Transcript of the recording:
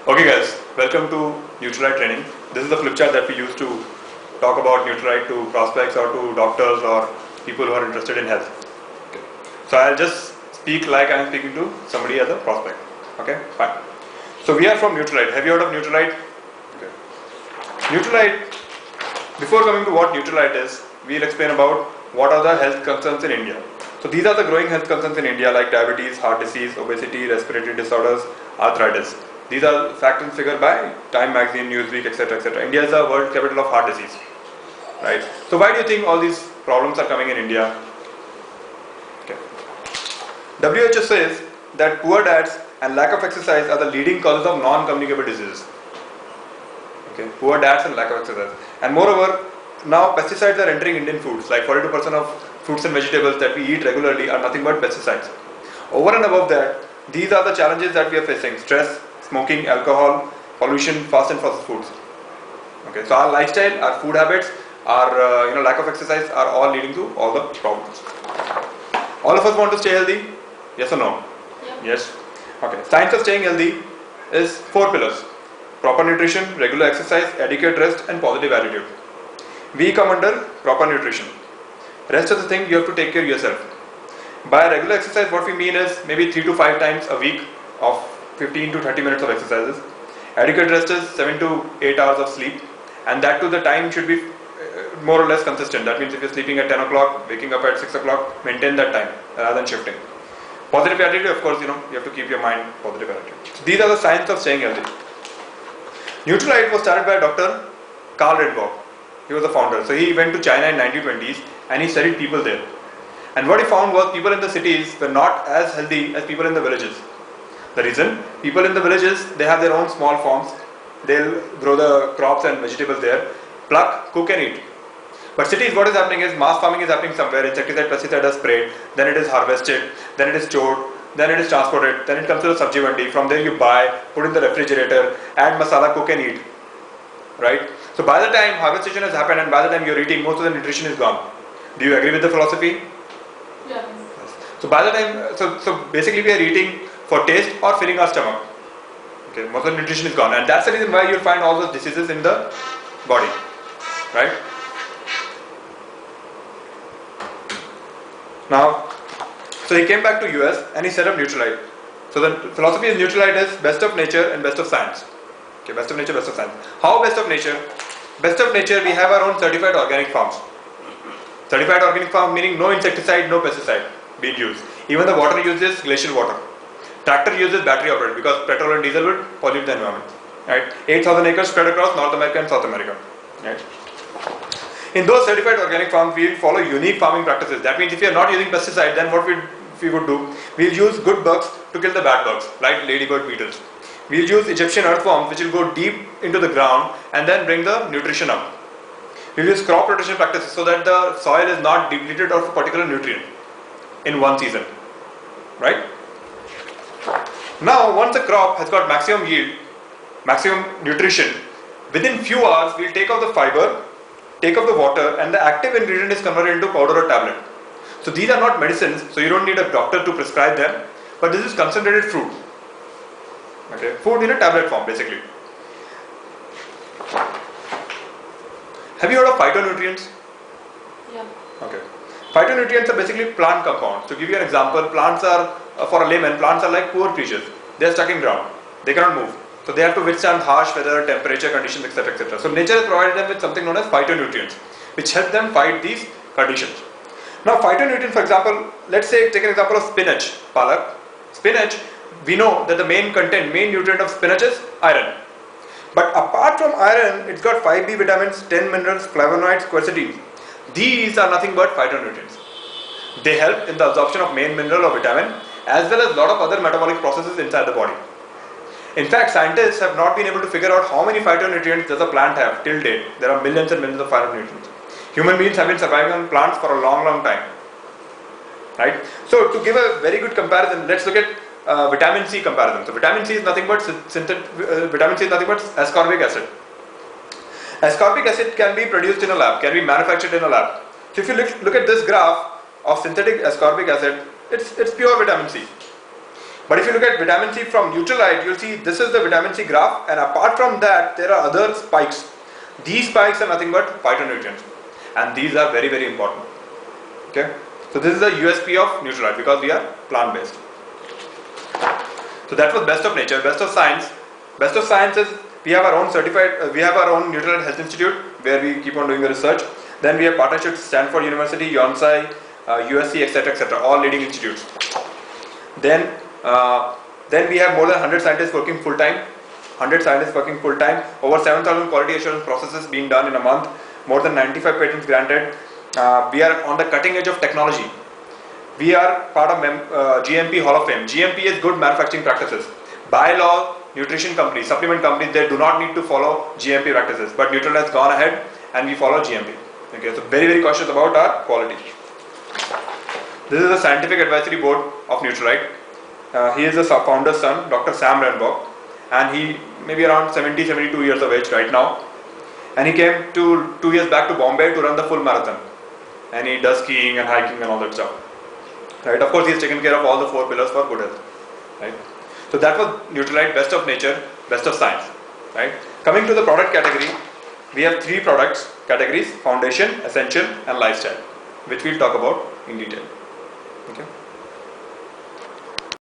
Okay guys, welcome to Nutralite training. This is the flip chart that we use to talk about Nutralite to prospects or to doctors or people who are interested in health. Okay. So I'll just speak like I'm speaking to somebody as a prospect. Okay, fine. So we are from Nutralite. Have you heard of Nutralite? Okay. Nutralite, before coming to what Nutralite is, we'll explain about what are the health concerns in India. So these are the growing health concerns in India like diabetes, heart disease, obesity, respiratory disorders, arthritis. These are facts and figures by Time Magazine, Newsweek, etc. etc. India is the world capital of heart disease. Right? So why do you think all these problems are coming in India? Okay. WHO says that poor diets and lack of exercise are the leading causes of non-communicable diseases. Okay. Poor diets and lack of exercise. And moreover, now pesticides are entering Indian foods. Like 42% of fruits and vegetables that we eat regularly are nothing but pesticides. Over and above that, these are the challenges that we are facing: stress, smoking, alcohol, pollution, fast and processed foods. Okay, so our lifestyle, our food habits, our lack of exercise are all leading to all the problems. All of us want to stay healthy? Yes or no? Yeah. Yes. Okay. Science of staying healthy is 4 pillars: proper nutrition, regular exercise, adequate rest, and positive attitude. We come under proper nutrition. Rest of the thing you have to take care of yourself. By regular exercise, what we mean is maybe 3 to 5 times a week of 15 to 30 minutes of exercises. Adequate rest is 7 to 8 hours of sleep, and that too the time should be more or less consistent. That means if you're sleeping at 10 o'clock, waking up at 6 o'clock, maintain that time rather than shifting. Positive attitude, of course, you have to keep your mind positive attitude. So these are the signs of staying healthy. Nutralite was started by Dr. Carl Reinbock. He was the founder. So he went to China in 1920s and he studied people there. And what he found was people in the cities were not as healthy as people in the villages. The reason? People in the villages, they have their own small farms. They'll grow the crops and vegetables there, pluck, cook and eat. But cities, what is happening is mass farming is happening somewhere. Insecticide, pesticide are sprayed, then it is harvested, then it is stored, then it is transported, then it comes to the sabji mandi. From there you buy, put in the refrigerator, add masala, cook and eat. Right? So by the time harvestation has happened and by the time you're eating, most of the nutrition is gone. Do you agree with the philosophy? Yeah. So by the time, so basically we are eating for taste or filling our stomach. Okay, most of the nutrition is gone, and that's the reason why you'll find all those diseases in the body, right? Now, so he came back to US and he set up Nutralite. So the philosophy of Nutralite is best of nature and best of science. Okay, best of nature, best of science. How best of nature? Best of nature, we have our own certified organic farms. Certified organic farm meaning no insecticide, no pesticide being used. Even the water used is glacial water. Tractor uses battery operated because petrol and diesel would pollute the environment. Right? 8,000 acres spread across North America and South America. Right? In those certified organic farms, we will follow unique farming practices. That means if you are not using pesticide, then what we would do? We will use good bugs to kill the bad bugs, like ladybird beetles. We will use Egyptian earthworms, which will go deep into the ground and then bring the nutrition up. We will use crop rotation practices so that the soil is not depleted of a particular nutrient in one season. Right? Now, once a crop has got maximum yield, maximum nutrition, within few hours we will take out the fiber, take out the water, and the active ingredient is converted into powder or tablet. So these are not medicines, so you don't need a doctor to prescribe them, but this is concentrated fruit. Okay, food in a tablet form basically. Have you heard of phytonutrients? Yeah. Okay. Phytonutrients are basically plant compounds. To give you an example, plants are, for a layman, plants are like poor creatures. They are stuck in ground. They cannot move. So they have to withstand harsh weather, temperature conditions, etc. etc. So nature has provided them with something known as phytonutrients, which help them fight these conditions. Now phytonutrients, for example, let's say take an example of spinach, palak. Spinach, we know that the main nutrient of spinach is iron. But apart from iron, it's got 5B vitamins, 10 minerals, flavonoids, quercetin. These are nothing but phytonutrients. They help in the absorption of main mineral or vitamin as well as a lot of other metabolic processes inside the body. In fact, scientists have not been able to figure out how many phytonutrients does a plant have till date. There are millions and millions of phytonutrients. Human beings have been surviving on plants for a long time. Right? So to give a very good comparison, let's look at vitamin C comparison. So vitamin C is nothing but ascorbic acid. Ascorbic acid can be produced in a lab, can be manufactured in a lab. So if you look at this graph of synthetic ascorbic acid, it's pure vitamin C. But if you look at vitamin C from Nutralite, you'll see this is the vitamin C graph, and apart from that, there are other spikes. These spikes are nothing but phytonutrients, and these are very, very important. Okay, so this is the USP of Nutralite because we are plant-based. So that was best of nature. Best of science. Best of science is we have our own we have our own Nutralite Health Institute where we keep on doing the research. Then we have partnerships with Stanford University, Yonsei, USC, etc., all leading institutes. Then we have more than 100 scientists working full time. Over 7,000 quality assurance processes being done in a month. More than 95 patents granted. We are on the cutting edge of technology. We are part of GMP Hall of Fame. GMP is good manufacturing practices. By law, nutrition companies, supplement companies, they do not need to follow GMP practices. But Nutralite has gone ahead and we follow GMP. Okay, so very, very cautious about our quality. This is the scientific advisory board of Nutralite. He is the founder's son, Dr. Sam Renbock, and he may be around 72 years of age right now. And he came 2 years back to Bombay to run the full marathon. And he does skiing and hiking and all that stuff. Right? Of course, he has taken care of all the 4 pillars for good health. Right? So that was Nutralite, best of nature, best of science. Right? Coming to the product category, we have 3 products categories: foundation, essential, and lifestyle, which we'll talk about in detail. Okay.